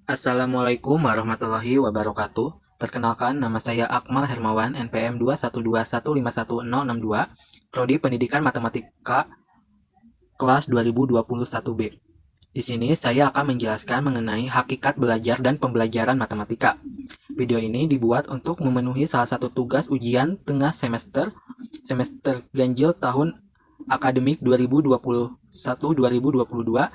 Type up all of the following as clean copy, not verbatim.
Assalamualaikum warahmatullahi wabarakatuh. Perkenalkan, nama saya Akmal Hermawan, NPM 212151062, Prodi Pendidikan Matematika kelas 2021B. Di sini saya akan menjelaskan mengenai hakikat belajar dan pembelajaran matematika. Video ini dibuat untuk memenuhi salah satu tugas ujian tengah semester ganjil tahun akademik 2021-2022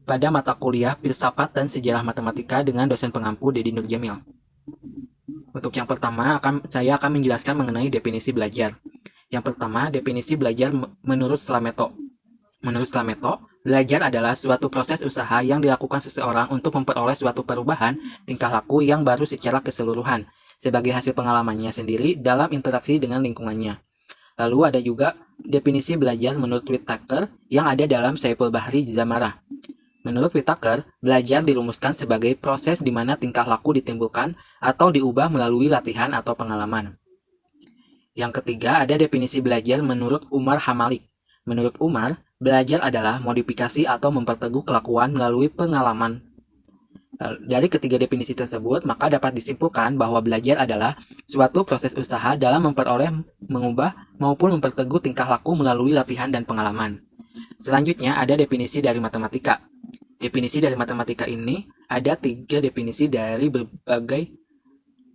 pada mata kuliah Filsafat dan Sejarah Matematika dengan dosen pengampu Dedi Nurjamil. Untuk yang pertama, saya akan menjelaskan mengenai definisi belajar. Yang pertama, definisi belajar menurut Slameto. Menurut Slameto, belajar adalah suatu proses usaha yang dilakukan seseorang untuk memperoleh suatu perubahan tingkah laku yang baru secara keseluruhan, sebagai hasil pengalamannya sendiri dalam interaksi dengan lingkungannya. Lalu ada juga definisi belajar menurut Whittaker yang ada dalam Saiful Bahri Zamarah. Menurut Whittaker, belajar dirumuskan sebagai proses di mana tingkah laku ditimbulkan atau diubah melalui latihan atau pengalaman. Yang ketiga, ada definisi belajar menurut Umar Hamalik. Menurut Umar, belajar adalah modifikasi atau memperteguh kelakuan melalui pengalaman. Dari ketiga definisi tersebut, maka dapat disimpulkan bahwa belajar adalah suatu proses usaha dalam memperoleh, mengubah, maupun memperteguh tingkah laku melalui latihan dan pengalaman. Selanjutnya, ada definisi dari matematika. Definisi dari matematika ini ada 3 definisi dari berbagai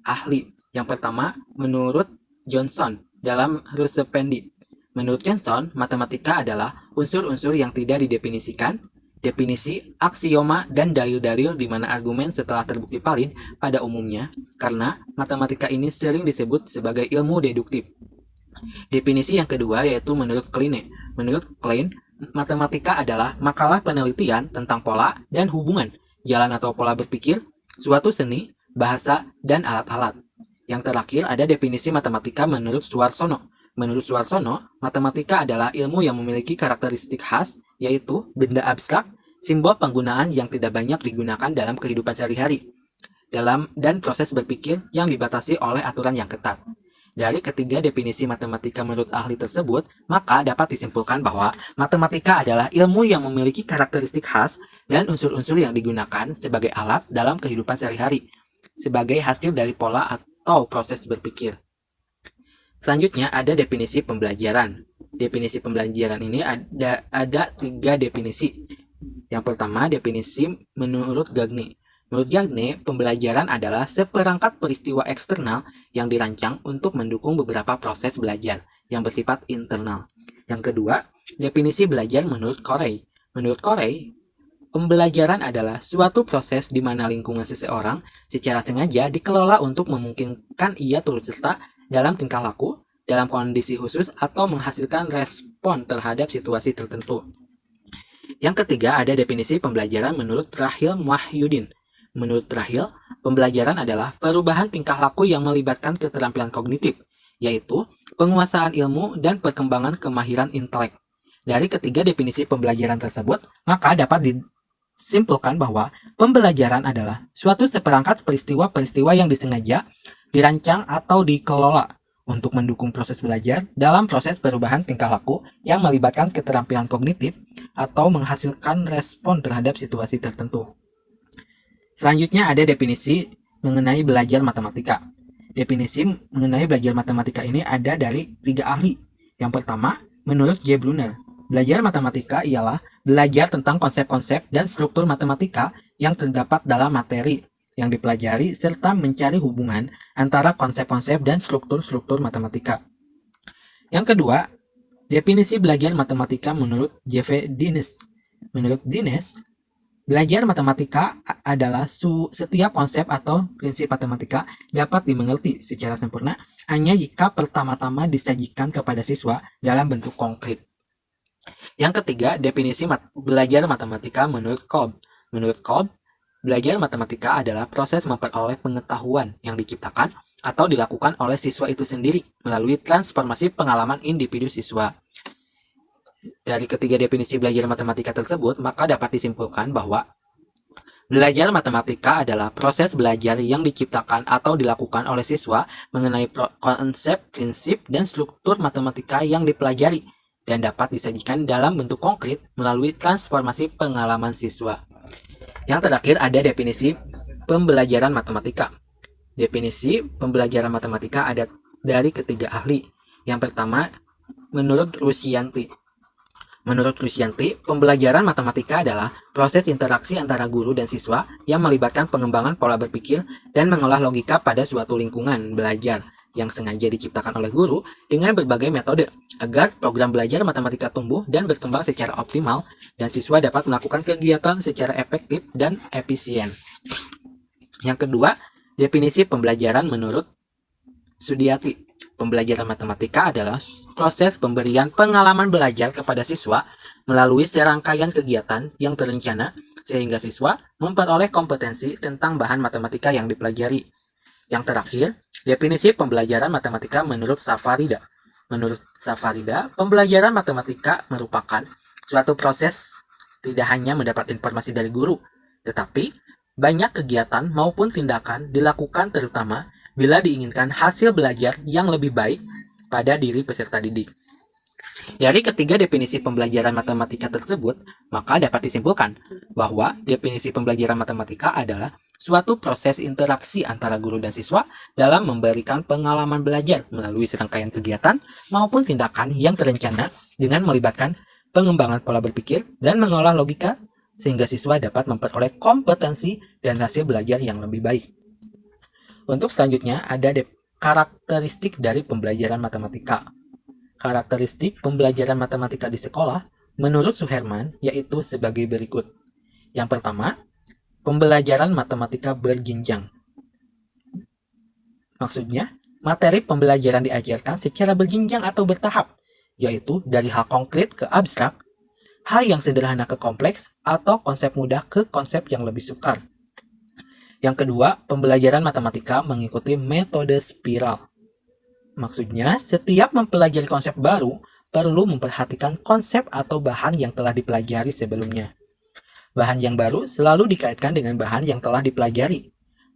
ahli. Yang pertama, menurut Johnson dalam Russependi. Menurut Johnson, matematika adalah unsur-unsur yang tidak didefinisikan, definisi, aksioma, dan dalil-dalil di mana argumen setelah terbukti valid pada umumnya, karena matematika ini sering disebut sebagai ilmu deduktif. Definisi yang kedua yaitu menurut Kleene. Menurut Kleene, matematika adalah makalah penelitian tentang pola dan hubungan, jalan atau pola berpikir, suatu seni, bahasa, dan alat-alat. Yang terakhir ada definisi matematika menurut Suarsono. Menurut Suarsono, matematika adalah ilmu yang memiliki karakteristik khas, yaitu benda abstrak, simbol penggunaan yang tidak banyak digunakan dalam kehidupan sehari-hari, dan proses berpikir yang dibatasi oleh aturan yang ketat. Dari ketiga definisi matematika menurut ahli tersebut, maka dapat disimpulkan bahwa matematika adalah ilmu yang memiliki karakteristik khas dan unsur-unsur yang digunakan sebagai alat dalam kehidupan sehari-hari, sebagai hasil dari pola atau proses berpikir. Selanjutnya ada definisi pembelajaran. Definisi pembelajaran ini ada 3 definisi. Yang pertama, definisi menurut Gagne. Menurut Gagne, pembelajaran adalah seperangkat peristiwa eksternal yang dirancang untuk mendukung beberapa proses belajar yang bersifat internal. Yang kedua, definisi belajar menurut Corey. Menurut Corey, pembelajaran adalah suatu proses di mana lingkungan seseorang secara sengaja dikelola untuk memungkinkan ia turut serta dalam tingkah laku, dalam kondisi khusus, atau menghasilkan respon terhadap situasi tertentu. Yang ketiga, ada definisi pembelajaran menurut Rahil Muwahhidin. Menurut Rahil, pembelajaran adalah perubahan tingkah laku yang melibatkan keterampilan kognitif, yaitu penguasaan ilmu dan perkembangan kemahiran intelek. Dari ketiga definisi pembelajaran tersebut, maka dapat disimpulkan bahwa pembelajaran adalah suatu seperangkat peristiwa-peristiwa yang disengaja, dirancang atau dikelola untuk mendukung proses belajar dalam proses perubahan tingkah laku yang melibatkan keterampilan kognitif atau menghasilkan respon terhadap situasi tertentu. Selanjutnya ada definisi mengenai belajar matematika. Definisi mengenai belajar matematika ini ada dari 3 ahli. Yang pertama, menurut J. Brunner, belajar matematika ialah belajar tentang konsep-konsep dan struktur matematika yang terdapat dalam materi yang dipelajari serta mencari hubungan antara konsep-konsep dan struktur-struktur matematika. Yang kedua, definisi belajar matematika menurut J.V. Dines. Menurut Dines, belajar matematika adalah setiap konsep atau prinsip matematika dapat dimengerti secara sempurna hanya jika pertama-tama disajikan kepada siswa dalam bentuk konkret. Yang ketiga, definisi belajar matematika menurut Kolb. Menurut Kolb, belajar matematika adalah proses memperoleh pengetahuan yang diciptakan atau dilakukan oleh siswa itu sendiri melalui transformasi pengalaman individu siswa. Dari ketiga definisi belajar matematika tersebut, maka dapat disimpulkan bahwa belajar matematika adalah proses belajar yang diciptakan atau dilakukan oleh siswa mengenai konsep, prinsip, dan struktur matematika yang dipelajari dan dapat disajikan dalam bentuk konkret melalui transformasi pengalaman siswa. Yang terakhir ada definisi pembelajaran matematika. Definisi pembelajaran matematika ada dari ketiga ahli. Yang pertama, menurut Rusyanti. Menurut Rusyanti, pembelajaran matematika adalah proses interaksi antara guru dan siswa yang melibatkan pengembangan pola berpikir dan mengolah logika pada suatu lingkungan belajar yang sengaja diciptakan oleh guru dengan berbagai metode agar program belajar matematika tumbuh dan berkembang secara optimal dan siswa dapat melakukan kegiatan secara efektif dan efisien. Yang kedua, definisi pembelajaran menurut Sudiati. Pembelajaran matematika adalah proses pemberian pengalaman belajar kepada siswa melalui serangkaian kegiatan yang terencana sehingga siswa memperoleh kompetensi tentang bahan matematika yang dipelajari. Yang terakhir, definisi pembelajaran matematika menurut Safarida. Menurut Safarida, pembelajaran matematika merupakan suatu proses tidak hanya mendapat informasi dari guru, tetapi banyak kegiatan maupun tindakan dilakukan terutama bila diinginkan hasil belajar yang lebih baik pada diri peserta didik. Dari ketiga definisi pembelajaran matematika tersebut, maka dapat disimpulkan bahwa definisi pembelajaran matematika adalah suatu proses interaksi antara guru dan siswa dalam memberikan pengalaman belajar melalui serangkaian kegiatan maupun tindakan yang terencana dengan melibatkan pengembangan pola berpikir dan mengolah logika sehingga siswa dapat memperoleh kompetensi dan hasil belajar yang lebih baik. Untuk selanjutnya ada karakteristik dari pembelajaran matematika. Karakteristik pembelajaran matematika di sekolah menurut Suherman yaitu sebagai berikut. Yang pertama, pembelajaran matematika berjenjang. Maksudnya, materi pembelajaran diajarkan secara berjenjang atau bertahap, yaitu dari hal konkret ke abstrak, hal yang sederhana ke kompleks, atau konsep mudah ke konsep yang lebih sukar. Yang kedua, pembelajaran matematika mengikuti metode spiral. Maksudnya, setiap mempelajari konsep baru, perlu memperhatikan konsep atau bahan yang telah dipelajari sebelumnya. Bahan yang baru selalu dikaitkan dengan bahan yang telah dipelajari.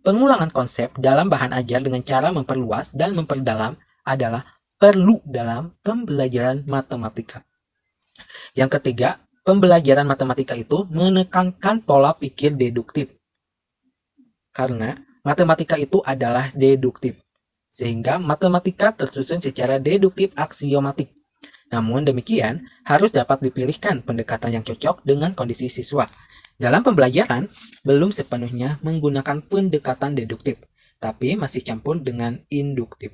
Pengulangan konsep dalam bahan ajar dengan cara memperluas dan memperdalam adalah perlu dalam pembelajaran matematika. Yang ketiga, pembelajaran matematika itu menekankan pola pikir deduktif. Karena matematika itu adalah deduktif, sehingga matematika tersusun secara deduktif aksiomatik. Namun demikian, harus dapat dipilihkan pendekatan yang cocok dengan kondisi siswa. Dalam pembelajaran, belum sepenuhnya menggunakan pendekatan deduktif, tapi masih campur dengan induktif.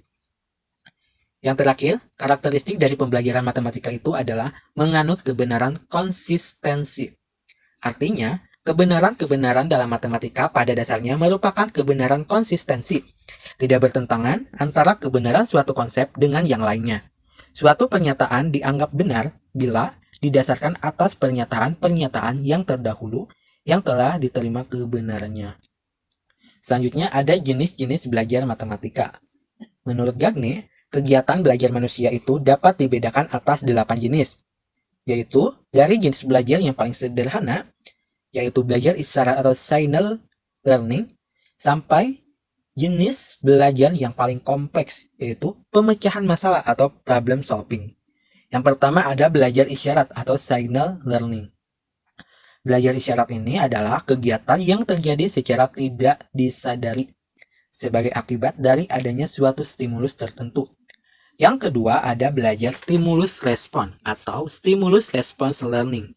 Yang terakhir, karakteristik dari pembelajaran matematika itu adalah menganut kebenaran konsistensi. Artinya, kebenaran-kebenaran dalam matematika pada dasarnya merupakan kebenaran konsistensi, tidak bertentangan antara kebenaran suatu konsep dengan yang lainnya. Suatu pernyataan dianggap benar bila didasarkan atas pernyataan-pernyataan yang terdahulu yang telah diterima kebenarannya. Selanjutnya ada jenis-jenis belajar matematika. Menurut Gagne, kegiatan belajar manusia itu dapat dibedakan atas 8 jenis, yaitu dari jenis belajar yang paling sederhana, yaitu belajar isyarat atau signal learning, sampai jenis belajar yang paling kompleks, yaitu pemecahan masalah atau problem solving. Yang pertama ada belajar isyarat atau signal learning. Belajar isyarat ini adalah kegiatan yang terjadi secara tidak disadari sebagai akibat dari adanya suatu stimulus tertentu. Yang kedua ada belajar stimulus respon atau stimulus response learning.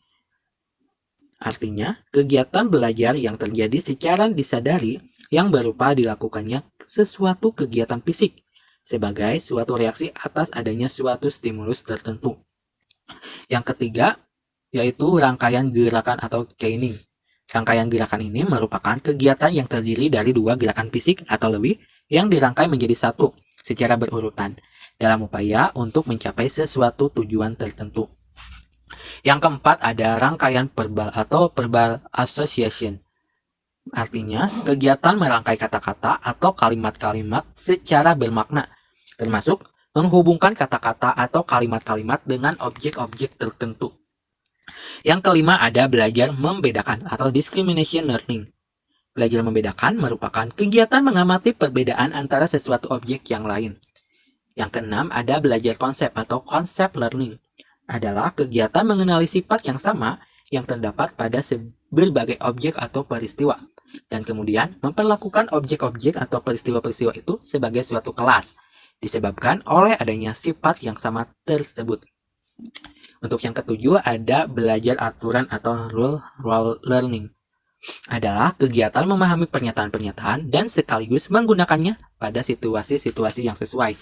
Artinya, kegiatan belajar yang terjadi secara disadari yang berupa dilakukannya sesuatu kegiatan fisik sebagai suatu reaksi atas adanya suatu stimulus tertentu. Yang ketiga, yaitu rangkaian gerakan atau chaining. Rangkaian gerakan ini merupakan kegiatan yang terdiri dari 2 gerakan fisik atau lebih yang dirangkai menjadi satu secara berurutan dalam upaya untuk mencapai sesuatu tujuan tertentu. Yang keempat ada rangkaian verbal atau verbal association. Artinya, kegiatan merangkai kata-kata atau kalimat-kalimat secara bermakna, termasuk menghubungkan kata-kata atau kalimat-kalimat dengan objek-objek tertentu. Yang kelima ada belajar membedakan atau discrimination learning. Belajar membedakan merupakan kegiatan mengamati perbedaan antara sesuatu objek yang lain. Yang keenam ada belajar konsep atau concept learning. Adalah kegiatan mengenali sifat yang sama yang terdapat pada berbagai objek atau peristiwa. dan kemudian memperlakukan objek-objek atau peristiwa-peristiwa itu sebagai suatu kelas, disebabkan oleh adanya sifat yang sama tersebut. Untuk yang ketujuh ada belajar aturan atau rule learning. Adalah kegiatan memahami pernyataan-pernyataan dan sekaligus menggunakannya pada situasi-situasi yang sesuai.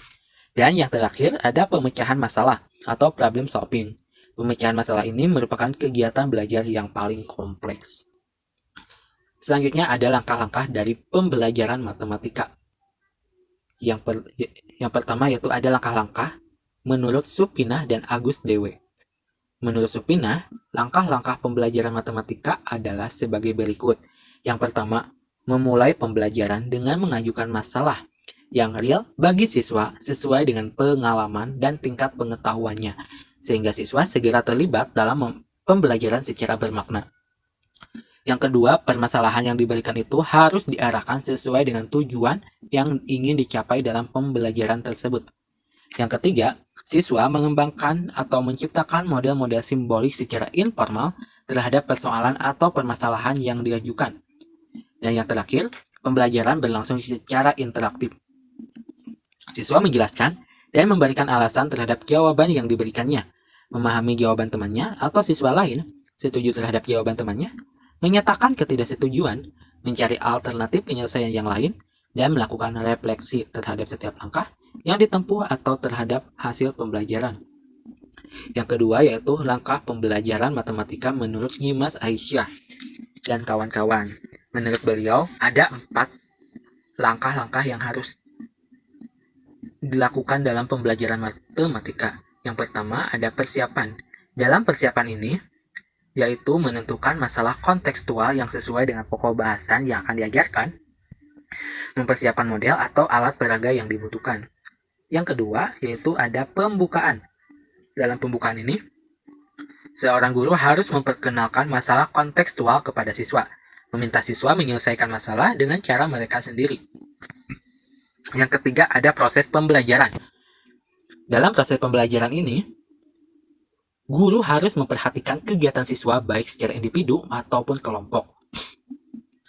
Dan yang terakhir ada pemecahan masalah atau problem solving. Pemecahan masalah ini merupakan kegiatan belajar yang paling kompleks. Selanjutnya ada langkah-langkah dari pembelajaran matematika. Yang pertama yaitu ada langkah-langkah menurut Supinah dan Agus Dewe. Menurut Supinah, langkah-langkah pembelajaran matematika adalah sebagai berikut. Yang pertama, memulai pembelajaran dengan mengajukan masalah yang real bagi siswa sesuai dengan pengalaman dan tingkat pengetahuannya, sehingga siswa segera terlibat dalam pembelajaran secara bermakna. Yang kedua, permasalahan yang diberikan itu harus diarahkan sesuai dengan tujuan yang ingin dicapai dalam pembelajaran tersebut. Yang ketiga, siswa mengembangkan atau menciptakan model-model simbolik secara informal terhadap persoalan atau permasalahan yang diajukan. Dan yang terakhir, pembelajaran berlangsung secara interaktif. Siswa menjelaskan dan memberikan alasan terhadap jawaban yang diberikannya, memahami jawaban temannya atau siswa lain setuju terhadap jawaban temannya, menyatakan ketidaksetujuan, mencari alternatif penyelesaian yang lain, dan melakukan refleksi terhadap setiap langkah yang ditempuh atau terhadap hasil pembelajaran. Yang kedua yaitu langkah pembelajaran matematika menurut Nyimas Aisyah dan kawan-kawan. Menurut beliau ada 4 langkah-langkah yang harus dilakukan dalam pembelajaran matematika. Yang pertama ada persiapan. Dalam persiapan ini yaitu menentukan masalah kontekstual yang sesuai dengan pokok bahasan yang akan diajarkan, mempersiapkan model atau alat peraga yang dibutuhkan. Yang kedua, yaitu ada pembukaan. Dalam pembukaan ini, seorang guru harus memperkenalkan masalah kontekstual kepada siswa, meminta siswa menyelesaikan masalah dengan cara mereka sendiri. Yang ketiga, ada proses pembelajaran. Dalam proses pembelajaran ini, guru harus memperhatikan kegiatan siswa baik secara individu ataupun kelompok.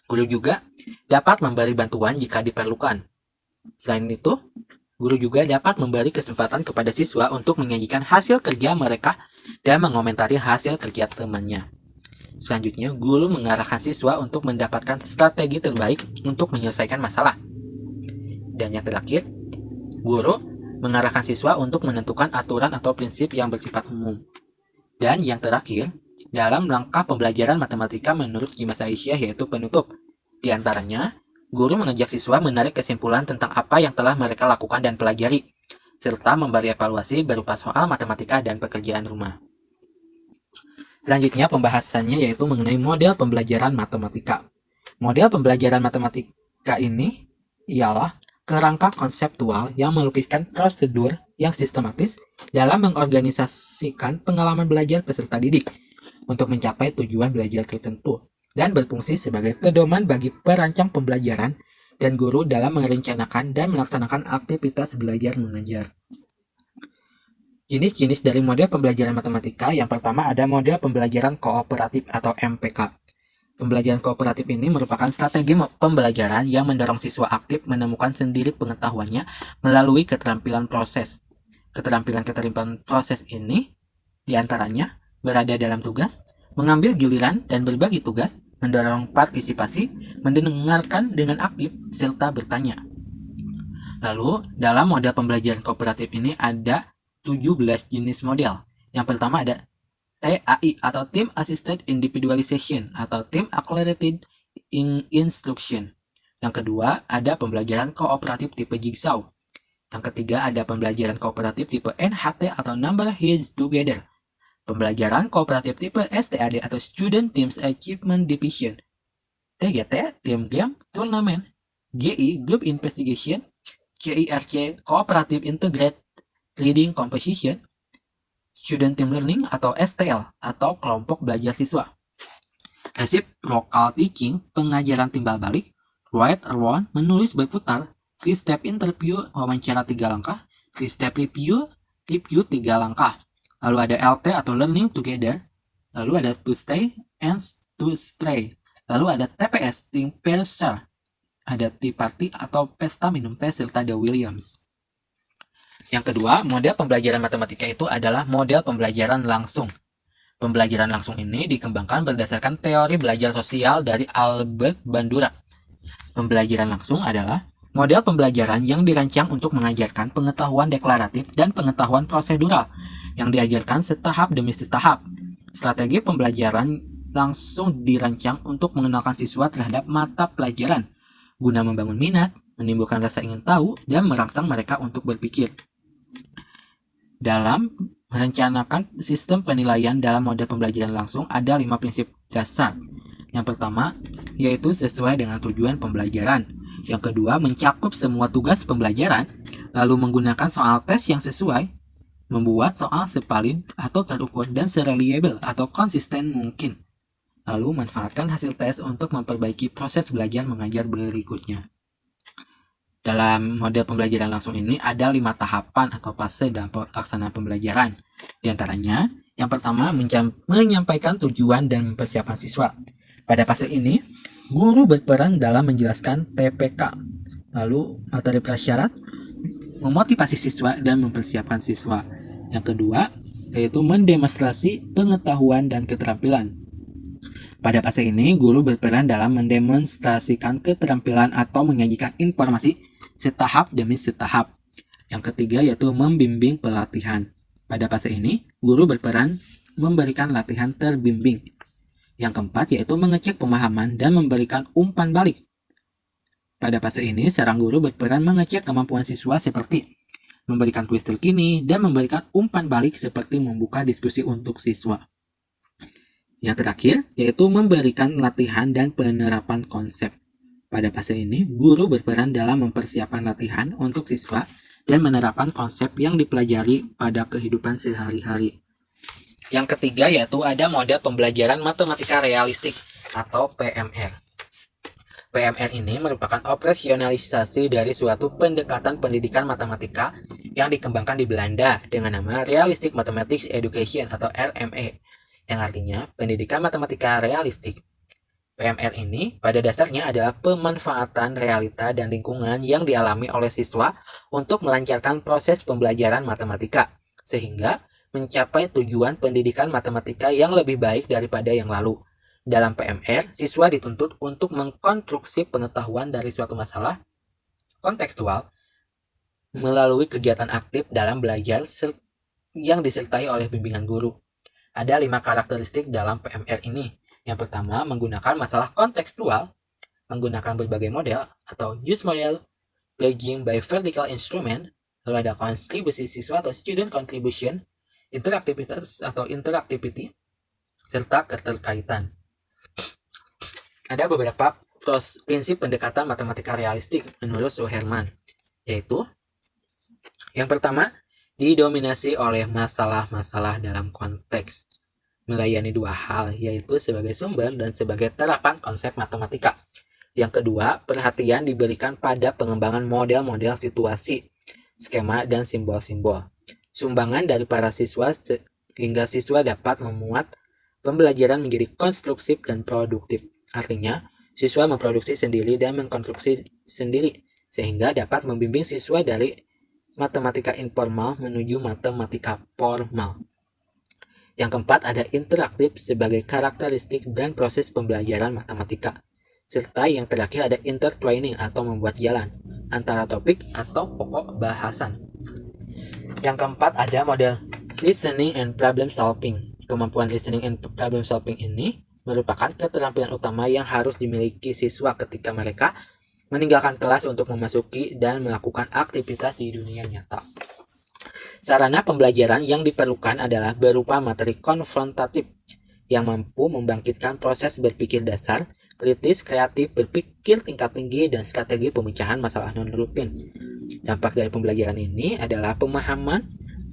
Guru juga dapat memberi bantuan jika diperlukan. Selain itu, guru juga dapat memberi kesempatan kepada siswa untuk menyajikan hasil kerja mereka dan mengomentari hasil kerja temannya. Selanjutnya, guru mengarahkan siswa untuk mendapatkan strategi terbaik untuk menyelesaikan masalah. Dan yang terakhir, guru mengarahkan siswa untuk menentukan aturan atau prinsip yang bersifat umum. Dan yang terakhir, dalam langkah pembelajaran matematika menurut Nyimas Aisyah yaitu penutup. Di antaranya, guru mengajak siswa menarik kesimpulan tentang apa yang telah mereka lakukan dan pelajari, serta memberi evaluasi berupa soal matematika dan pekerjaan rumah. Selanjutnya pembahasannya yaitu mengenai model pembelajaran matematika. Model pembelajaran matematika ini ialah kerangka konseptual yang melukiskan prosedur yang sistematis dalam mengorganisasikan pengalaman belajar peserta didik untuk mencapai tujuan belajar tertentu dan berfungsi sebagai pedoman bagi perancang pembelajaran dan guru dalam merencanakan dan melaksanakan aktivitas belajar mengajar. Jenis-jenis dari model pembelajaran matematika yang pertama ada model pembelajaran kooperatif atau MPK. Pembelajaran kooperatif ini merupakan strategi pembelajaran yang mendorong siswa aktif menemukan sendiri pengetahuannya melalui keterampilan proses. Keterampilan proses ini diantaranya berada dalam tugas, mengambil giliran dan berbagi tugas, mendorong partisipasi, mendengarkan dengan aktif, serta bertanya. Lalu, dalam model pembelajaran kooperatif ini ada 17 jenis model. Yang pertama ada TAI atau Team Assisted Individualization atau Team Accelerated Instruction. Yang kedua ada pembelajaran kooperatif tipe Jigsaw. Yang ketiga ada pembelajaran kooperatif tipe NHT atau Number Heads Together. Pembelajaran kooperatif tipe STAD atau Student Teams Achievement Division. TGT Team Game Tournament. GI Group Investigation. CIRC Cooperative Integrated Reading Composition. Student Team Learning atau STL atau kelompok belajar siswa. Reciprocal Teaching, pengajaran timbal balik. Write Around, menulis berputar. 3-step interview, wawancara 3 langkah. 3-step review 3 langkah. Lalu ada LT atau Learning Together. Lalu ada To Stay and To Stray. Lalu ada TPS, Think Pair Share. Ada Tea Party atau pesta minum teh serta The Williams. Yang kedua, model pembelajaran matematika itu adalah model pembelajaran langsung. Pembelajaran langsung ini dikembangkan berdasarkan teori belajar sosial dari Albert Bandura. Pembelajaran langsung adalah model pembelajaran yang dirancang untuk mengajarkan pengetahuan deklaratif dan pengetahuan prosedural yang diajarkan setahap demi setahap. Strategi pembelajaran langsung dirancang untuk mengenalkan siswa terhadap mata pelajaran, guna membangun minat, menimbulkan rasa ingin tahu, dan merangsang mereka untuk berpikir. Dalam merencanakan sistem penilaian dalam model pembelajaran langsung ada 5 prinsip dasar. Yang pertama, yaitu sesuai dengan tujuan pembelajaran. Yang kedua, mencakup semua tugas pembelajaran, lalu menggunakan soal tes yang sesuai, membuat soal sevalid atau terukur dan sereliable atau konsisten mungkin. Lalu manfaatkan hasil tes untuk memperbaiki proses belajar mengajar berikutnya. Dalam model pembelajaran langsung ini ada 5 tahapan atau fase dalam pelaksanaan pembelajaran. Di antaranya, yang pertama menyampaikan tujuan dan mempersiapkan siswa. Pada fase ini, guru berperan dalam menjelaskan TPK. Lalu materi prasyarat, memotivasi siswa dan mempersiapkan siswa. Yang kedua, yaitu mendemonstrasi pengetahuan dan keterampilan. Pada fase ini, guru berperan dalam mendemonstrasikan keterampilan atau menyajikan informasi setahap demi setahap. Yang ketiga yaitu membimbing pelatihan. Pada fase ini, guru berperan memberikan latihan terbimbing. Yang keempat yaitu mengecek pemahaman dan memberikan umpan balik. Pada fase ini, seorang guru berperan mengecek kemampuan siswa seperti memberikan kuis terkini dan memberikan umpan balik seperti membuka diskusi untuk siswa. Yang terakhir, yaitu memberikan latihan dan penerapan konsep. Pada fase ini, guru berperan dalam mempersiapkan latihan untuk siswa dan menerapkan konsep yang dipelajari pada kehidupan sehari-hari. Yang ketiga, yaitu ada model pembelajaran matematika realistik atau PMR. PMR ini merupakan operasionalisasi dari suatu pendekatan pendidikan matematika yang dikembangkan di Belanda dengan nama Realistic Mathematics Education atau RME. Yang artinya pendidikan matematika realistik. PMR ini pada dasarnya adalah pemanfaatan realita dan lingkungan yang dialami oleh siswa untuk melancarkan proses pembelajaran matematika, sehingga mencapai tujuan pendidikan matematika yang lebih baik daripada yang lalu. Dalam PMR, siswa dituntut untuk mengkonstruksi pengetahuan dari suatu masalah kontekstual melalui kegiatan aktif dalam belajar yang disertai oleh bimbingan guru. Ada 5 karakteristik dalam PMR ini. Yang pertama, menggunakan masalah kontekstual, menggunakan berbagai model atau use model, pledging by vertical instrument, lalu ada kontribusi siswa atau student contribution, interaktivitas atau interactivity, serta keterkaitan. Ada beberapa prinsip pendekatan matematika realistik menurut Suherman, yaitu yang pertama, didominasi oleh masalah-masalah dalam konteks, melayani 2 hal, yaitu sebagai sumber dan sebagai terapan konsep matematika. Yang kedua, perhatian diberikan pada pengembangan model-model situasi, skema, dan simbol-simbol. Sumbangan dari para siswa sehingga siswa dapat memuat pembelajaran menjadi konstruktif dan produktif. Artinya, siswa memproduksi sendiri dan mengkonstruksi sendiri, sehingga dapat membimbing siswa dari matematika informal menuju matematika formal. Yang keempat ada interaktif sebagai karakteristik dan proses pembelajaran matematika. Serta yang terakhir ada intertwining atau membuat jalan antara topik atau pokok bahasan. Yang keempat ada model listening and problem solving. Kemampuan listening and problem solving ini merupakan keterampilan utama yang harus dimiliki siswa ketika mereka meninggalkan kelas untuk memasuki dan melakukan aktivitas di dunia nyata. Sarana pembelajaran yang diperlukan adalah berupa materi konfrontatif yang mampu membangkitkan proses berpikir dasar, kritis, kreatif, berpikir tingkat tinggi, dan strategi pemecahan masalah non-rutin. Dampak dari pembelajaran ini adalah pemahaman,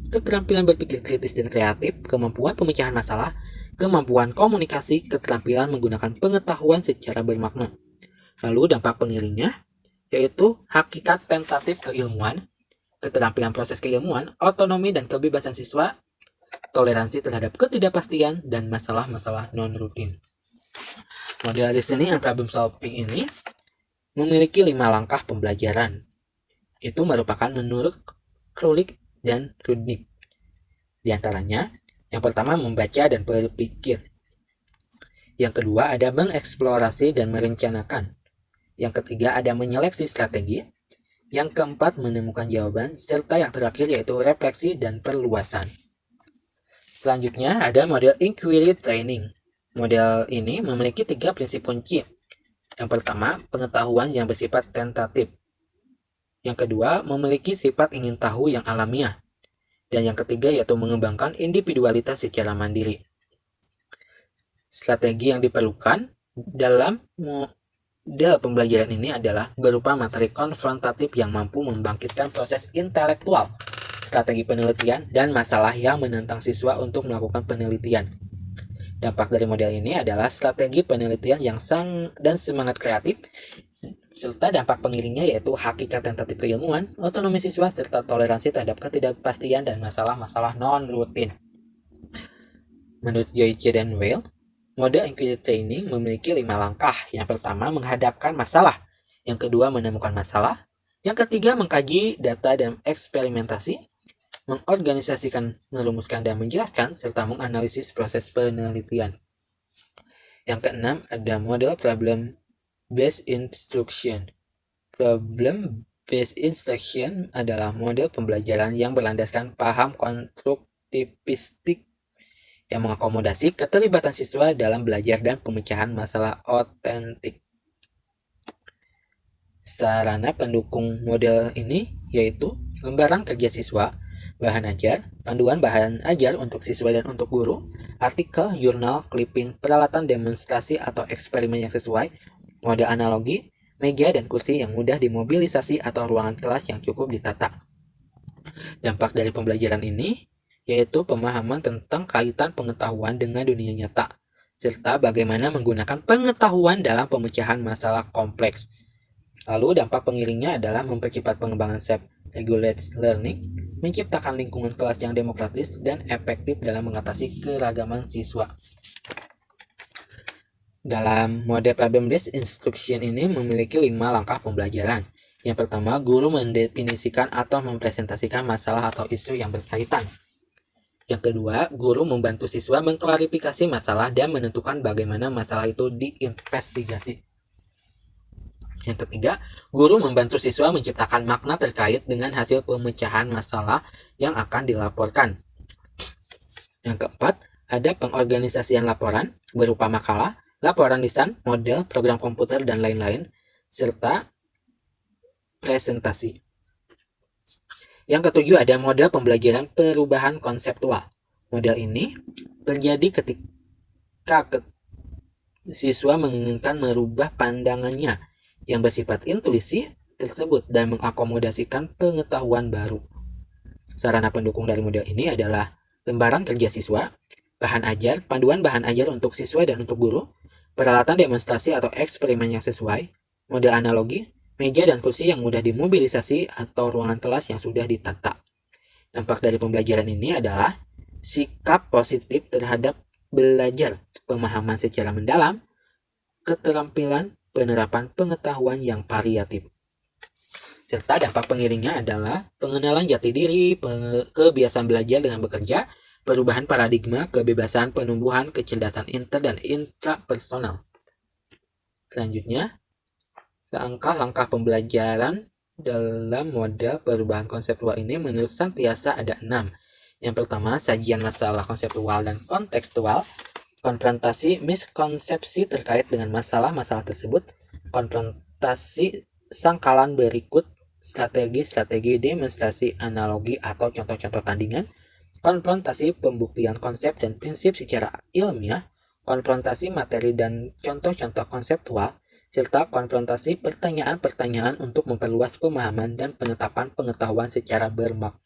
keterampilan berpikir kritis dan kreatif, kemampuan pemecahan masalah, kemampuan komunikasi, keterampilan menggunakan pengetahuan secara bermakna. Lalu dampak pengiringnya yaitu hakikat tentatif keilmuan, keterampilan proses keilmuan, otonomi dan kebebasan siswa, toleransi terhadap ketidakpastian, dan masalah-masalah non-rutin. Model reasoning and problem solving ini memiliki 5 langkah pembelajaran. Itu merupakan menurut Krulik dan Rudnick. Di antaranya, yang pertama membaca dan berpikir. Yang kedua ada mengeksplorasi dan merencanakan. Yang ketiga ada menyeleksi strategi. Yang keempat menemukan jawaban. Serta yang terakhir yaitu refleksi dan perluasan. Selanjutnya ada model inquiry training. Model ini memiliki 3 prinsip kunci. Yang pertama, pengetahuan yang bersifat tentatif. Yang kedua, memiliki sifat ingin tahu yang alamiah. Dan yang ketiga yaitu mengembangkan individualitas secara mandiri. Strategi yang diperlukan dalam model pembelajaran ini adalah berupa materi konfrontatif yang mampu membangkitkan proses intelektual, strategi penelitian, dan masalah yang menantang siswa untuk melakukan penelitian. Dampak dari model ini adalah strategi penelitian yang dan semangat kreatif, serta dampak pengiringnya yaitu hakikat tentatif keilmuan, otonomi siswa, serta toleransi terhadap ketidakpastian dan masalah-masalah non-rutin. Menurut Joyce dan Weil, model inquiry training memiliki 5 langkah. Yang pertama, menghadapkan masalah. Yang kedua, menemukan masalah. Yang ketiga, mengkaji data dan eksperimentasi. Mengorganisasikan, merumuskan, dan menjelaskan, serta menganalisis proses penelitian. Yang keenam, ada model problem-based instruction. Problem-based instruction adalah model pembelajaran yang berlandaskan paham konstruktivistik yang mengakomodasi keterlibatan siswa dalam belajar dan pemecahan masalah otentik. Sarana pendukung model ini yaitu lembaran kerja siswa, bahan ajar, panduan bahan ajar untuk siswa dan untuk guru, artikel, jurnal, clipping, peralatan demonstrasi atau eksperimen yang sesuai, model analogi, meja dan kursi yang mudah dimobilisasi atau ruangan kelas yang cukup ditata. Dampak dari pembelajaran ini yaitu pemahaman tentang kaitan pengetahuan dengan dunia nyata, serta bagaimana menggunakan pengetahuan dalam pemecahan masalah kompleks. Lalu dampak pengiringnya adalah mempercepat pengembangan self-regulated learning, menciptakan lingkungan kelas yang demokratis dan efektif dalam mengatasi keragaman siswa. Dalam model problem-based instruction ini memiliki 5 langkah pembelajaran. Yang pertama, guru mendefinisikan atau mempresentasikan masalah atau isu yang berkaitan. Yang kedua, guru membantu siswa mengklarifikasi masalah dan menentukan bagaimana masalah itu diinvestigasi. Yang ketiga, guru membantu siswa menciptakan makna terkait dengan hasil pemecahan masalah yang akan dilaporkan. Yang keempat, ada pengorganisasian laporan berupa makalah, laporan lisan, model, program komputer, dan lain-lain, serta presentasi. Yang ketujuh, ada model pembelajaran perubahan konseptual. Model ini terjadi ketika siswa menginginkan merubah pandangannya yang bersifat intuisi tersebut dan mengakomodasikan pengetahuan baru. Sarana pendukung dari model ini adalah lembaran kerja siswa, bahan ajar, panduan bahan ajar untuk siswa dan untuk guru, peralatan demonstrasi atau eksperimen yang sesuai, model analogi, meja dan kursi yang mudah dimobilisasi atau ruangan kelas yang sudah ditata. Dampak dari pembelajaran ini adalah sikap positif terhadap belajar, pemahaman secara mendalam, keterampilan penerapan pengetahuan yang variatif. Serta dampak pengiringnya adalah pengenalan jati diri, kebiasaan belajar dengan bekerja, perubahan paradigma, kebebasan, penumbuhan, kecerdasan inter dan intrapersonal. Selanjutnya, langkah-langkah pembelajaran dalam model perubahan konseptual ini menurut Santiasa ada 6. Yang pertama, sajian masalah konseptual dan kontekstual, konfrontasi miskonsepsi terkait dengan masalah-masalah tersebut, konfrontasi sangkalan berikut, strategi-strategi demonstrasi analogi atau contoh-contoh tandingan, konfrontasi pembuktian konsep dan prinsip secara ilmiah, konfrontasi materi dan contoh-contoh konseptual, serta konfrontasi pertanyaan-pertanyaan untuk memperluas pemahaman dan penetapan pengetahuan secara bermakna.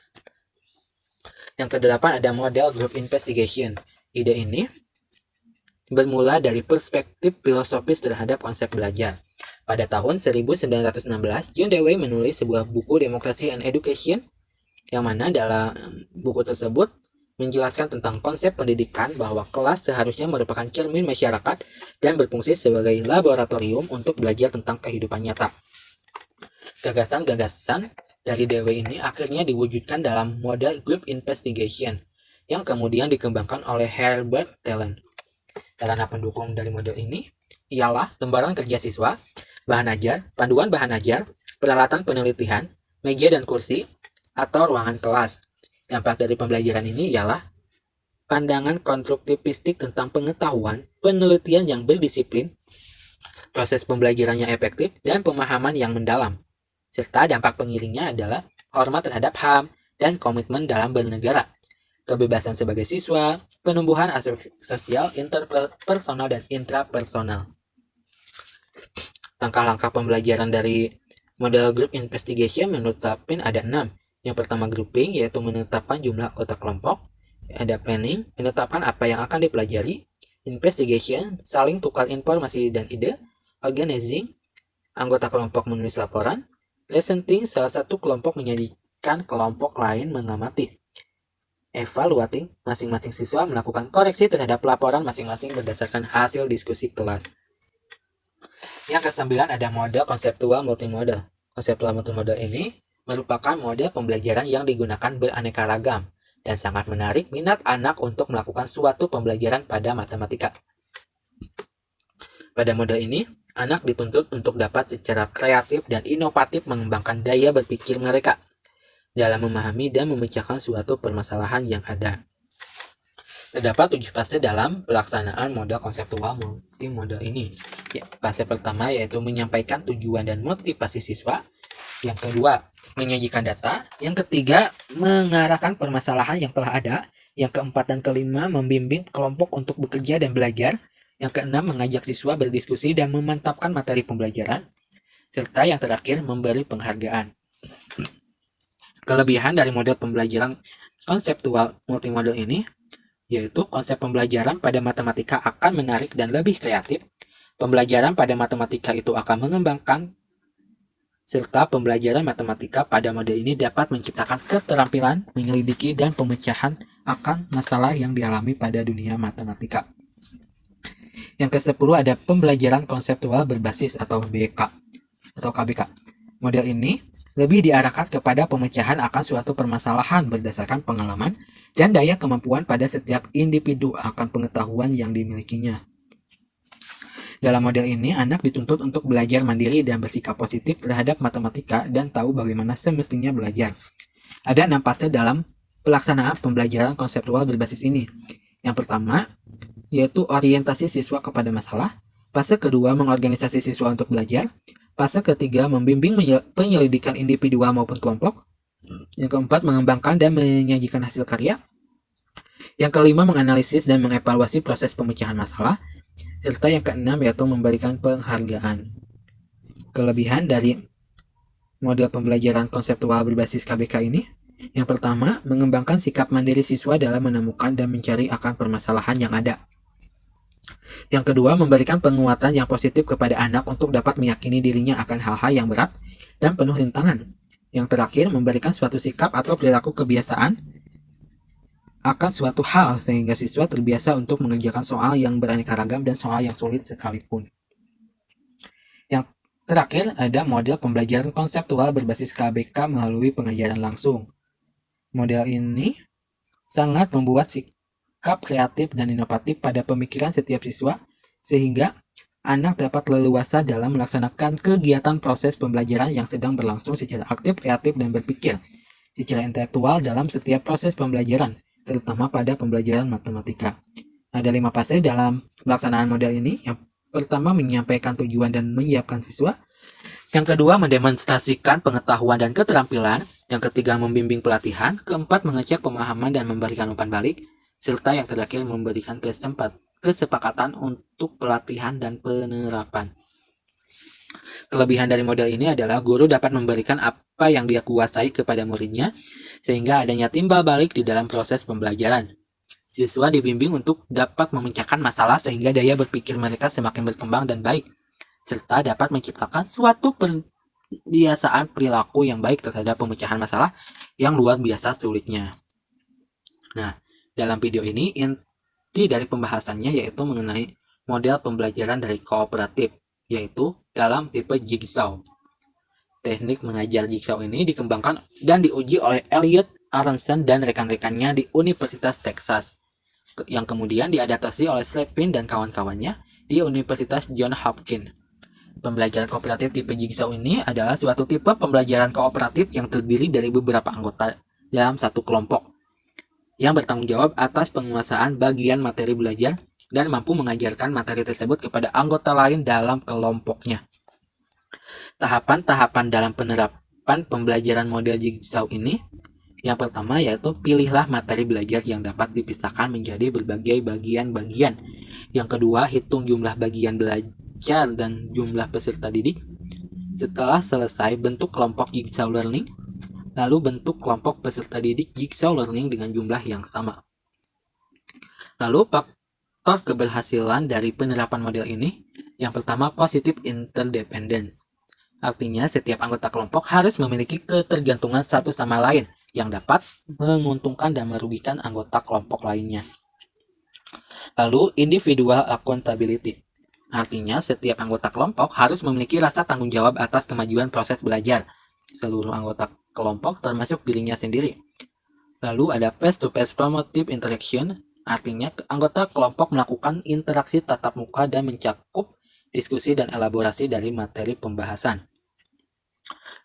Yang kedelapan ada model group investigation. Ide ini bermula dari perspektif filosofis terhadap konsep belajar. Pada tahun 1916, John Dewey menulis sebuah buku Democracy and Education, yang mana dalam buku tersebut menjelaskan tentang konsep pendidikan bahwa kelas seharusnya merupakan cermin masyarakat dan berfungsi sebagai laboratorium untuk belajar tentang kehidupan nyata. Gagasan-gagasan dari DW ini akhirnya diwujudkan dalam model group investigation yang kemudian dikembangkan oleh Herbert Talen. Sarana pendukung dari model ini ialah lembaran kerja siswa, bahan ajar, panduan bahan ajar, peralatan penelitian, meja dan kursi, atau ruangan kelas. Dampak dari pembelajaran ini ialah pandangan konstruktivistik tentang pengetahuan, penelitian yang berdisiplin, proses pembelajaran yang efektif, dan pemahaman yang mendalam. Serta dampak pengiringnya adalah hormat terhadap HAM dan komitmen dalam bernegara, kebebasan sebagai siswa, penumbuhan aspek sosial, interpersonal, dan intrapersonal. Langkah-langkah pembelajaran dari model group investigation menurut Sapin ada 6. Yang pertama grouping, yaitu menetapkan jumlah anggota kelompok. Ada planning, menetapkan apa yang akan dipelajari. Investigation, saling tukar informasi dan ide. Organizing, anggota kelompok menulis laporan. Presenting, salah satu kelompok menyajikan kelompok lain mengamati. Evaluating, masing-masing siswa melakukan koreksi terhadap laporan masing-masing berdasarkan hasil diskusi kelas. Yang ke-9 ada model konseptual multimodal. Konseptual multimodal ini merupakan model pembelajaran yang digunakan beraneka ragam dan sangat menarik minat anak untuk melakukan suatu pembelajaran pada matematika. Pada model ini, anak dituntut untuk dapat secara kreatif dan inovatif mengembangkan daya berpikir mereka dalam memahami dan memecahkan suatu permasalahan yang ada. Terdapat 7 fase dalam pelaksanaan model konseptual multimodal ini. Fase pertama yaitu menyampaikan tujuan dan motivasi siswa. Yang kedua, menyajikan data. Yang ketiga, mengarahkan permasalahan yang telah ada. Yang keempat dan kelima, membimbing kelompok untuk bekerja dan belajar. Yang keenam, mengajak siswa berdiskusi dan memantapkan materi pembelajaran. Serta yang terakhir, memberi penghargaan. Kelebihan dari model pembelajaran konseptual multimodal ini, yaitu konsep pembelajaran pada matematika akan menarik dan lebih kreatif. Pembelajaran pada matematika itu akan mengembangkan, serta pembelajaran matematika pada model ini dapat menciptakan keterampilan, menyelidiki, dan pemecahan akan masalah yang dialami pada dunia matematika. Yang ke-10 ada pembelajaran konseptual berbasis atau BK atau KBK. Model ini lebih diarahkan kepada pemecahan akan suatu permasalahan berdasarkan pengalaman dan daya kemampuan pada setiap individu akan pengetahuan yang dimilikinya. Dalam model ini, anak dituntut untuk belajar mandiri dan bersikap positif terhadap matematika dan tahu bagaimana semestinya belajar. Ada 6 fase dalam pelaksanaan pembelajaran konseptual berbasis ini. Yang pertama, yaitu orientasi siswa kepada masalah. Fase kedua, mengorganisasi siswa untuk belajar. Fase ketiga, membimbing penyelidikan individual maupun kelompok. Yang keempat, mengembangkan dan menyajikan hasil karya. Yang kelima, menganalisis dan mengevaluasi proses pemecahan masalah. Serta yang keenam yaitu memberikan penghargaan. Kelebihan dari model pembelajaran konseptual berbasis KBK ini, yang pertama, mengembangkan sikap mandiri siswa dalam menemukan dan mencari akan permasalahan yang ada. Yang kedua, memberikan penguatan yang positif kepada anak untuk dapat meyakini dirinya akan hal-hal yang berat dan penuh rintangan. Yang terakhir, memberikan suatu sikap atau perilaku kebiasaan akan suatu hal sehingga siswa terbiasa untuk mengerjakan soal yang beraneka ragam dan soal yang sulit sekalipun. Yang terakhir ada model pembelajaran konseptual berbasis KBK melalui pengajaran langsung. Model ini sangat membuat sikap kreatif dan inovatif pada pemikiran setiap siswa sehingga anak dapat leluasa dalam melaksanakan kegiatan proses pembelajaran yang sedang berlangsung secara aktif, kreatif, dan berpikir secara intelektual dalam setiap proses pembelajaran, terutama pada pembelajaran matematika. Ada 5 fase dalam pelaksanaan model ini. Yang pertama, menyampaikan tujuan dan menyiapkan siswa. Yang kedua, mendemonstrasikan pengetahuan dan keterampilan. Yang ketiga, membimbing pelatihan. Keempat, mengecek pemahaman dan memberikan umpan balik. Serta yang terakhir, memberikan kesepakatan untuk pelatihan dan penerapan. Kelebihan dari model ini adalah guru dapat memberikan apa yang dia kuasai kepada muridnya, sehingga adanya timbal balik di dalam proses pembelajaran. Siswa dibimbing untuk dapat memecahkan masalah sehingga daya berpikir mereka semakin berkembang dan baik, serta dapat menciptakan suatu kebiasaan perilaku yang baik terhadap pemecahan masalah yang luar biasa sulitnya. Nah, Dalam video ini, inti dari pembahasannya yaitu mengenai model pembelajaran dari kooperatif, yaitu dalam tipe jigsaw. Teknik mengajar jigsaw ini dikembangkan dan diuji oleh Elliot Aronson dan rekan-rekannya di Universitas Texas, yang kemudian diadaptasi oleh Slepin dan kawan-kawannya di Universitas Johns Hopkins. Pembelajaran kooperatif tipe jigsaw ini adalah suatu tipe pembelajaran kooperatif yang terdiri dari beberapa anggota dalam satu kelompok yang bertanggung jawab atas penguasaan bagian materi belajar dan mampu mengajarkan materi tersebut kepada anggota lain dalam kelompoknya. Tahapan-tahapan dalam penerapan pembelajaran model jigsaw ini, yang pertama yaitu pilihlah materi belajar yang dapat dipisahkan menjadi berbagai bagian-bagian. Yang kedua, hitung jumlah bagian belajar dan jumlah peserta didik. Setelah selesai, bentuk kelompok jigsaw learning, lalu bentuk kelompok peserta didik jigsaw learning dengan jumlah yang sama. Lalu faktor keberhasilan dari penerapan model ini, yang pertama positive interdependence. Artinya setiap anggota kelompok harus memiliki ketergantungan satu sama lain yang dapat menguntungkan dan merugikan anggota kelompok lainnya. Lalu individual accountability. Artinya setiap anggota kelompok harus memiliki rasa tanggung jawab atas kemajuan proses belajar seluruh anggota kelompok termasuk dirinya sendiri. Lalu ada face-to-face promotive interaction. Artinya anggota kelompok melakukan interaksi tatap muka dan mencakup diskusi dan elaborasi dari materi pembahasan.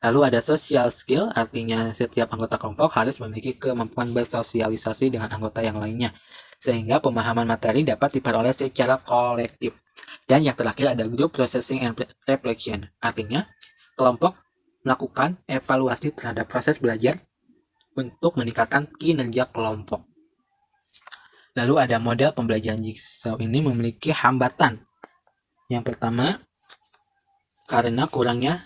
Lalu ada social skill, artinya setiap anggota kelompok harus memiliki kemampuan bersosialisasi dengan anggota yang lainnya, sehingga pemahaman materi dapat diperoleh secara kolektif. Dan yang terakhir ada group processing and reflection, artinya kelompok melakukan evaluasi terhadap proses belajar untuk meningkatkan kinerja kelompok. Lalu ada model pembelajaran jigsaw ini memiliki hambatan. Yang pertama, karena kurangnya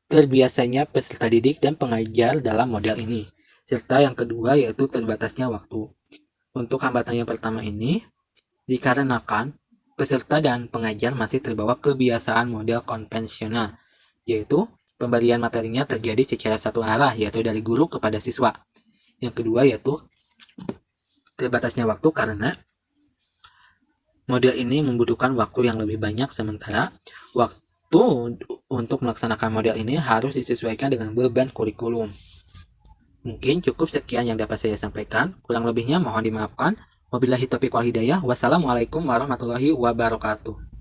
terbiasanya peserta didik dan pengajar dalam model ini. Serta yang kedua yaitu terbatasnya waktu. Untuk hambatan yang pertama ini, dikarenakan peserta dan pengajar masih terbawa kebiasaan model konvensional, yaitu pemberian materinya terjadi secara satu arah, yaitu dari guru kepada siswa. Yang kedua yaitu terbatasnya waktu karena model ini membutuhkan waktu yang lebih banyak, sementara waktu untuk melaksanakan model ini harus disesuaikan dengan beban kurikulum. Mungkin cukup sekian yang dapat saya sampaikan. Kurang lebihnya mohon dimaafkan. Wabillahi taufiq wal hidayah. Wassalamualaikum warahmatullahi wabarakatuh.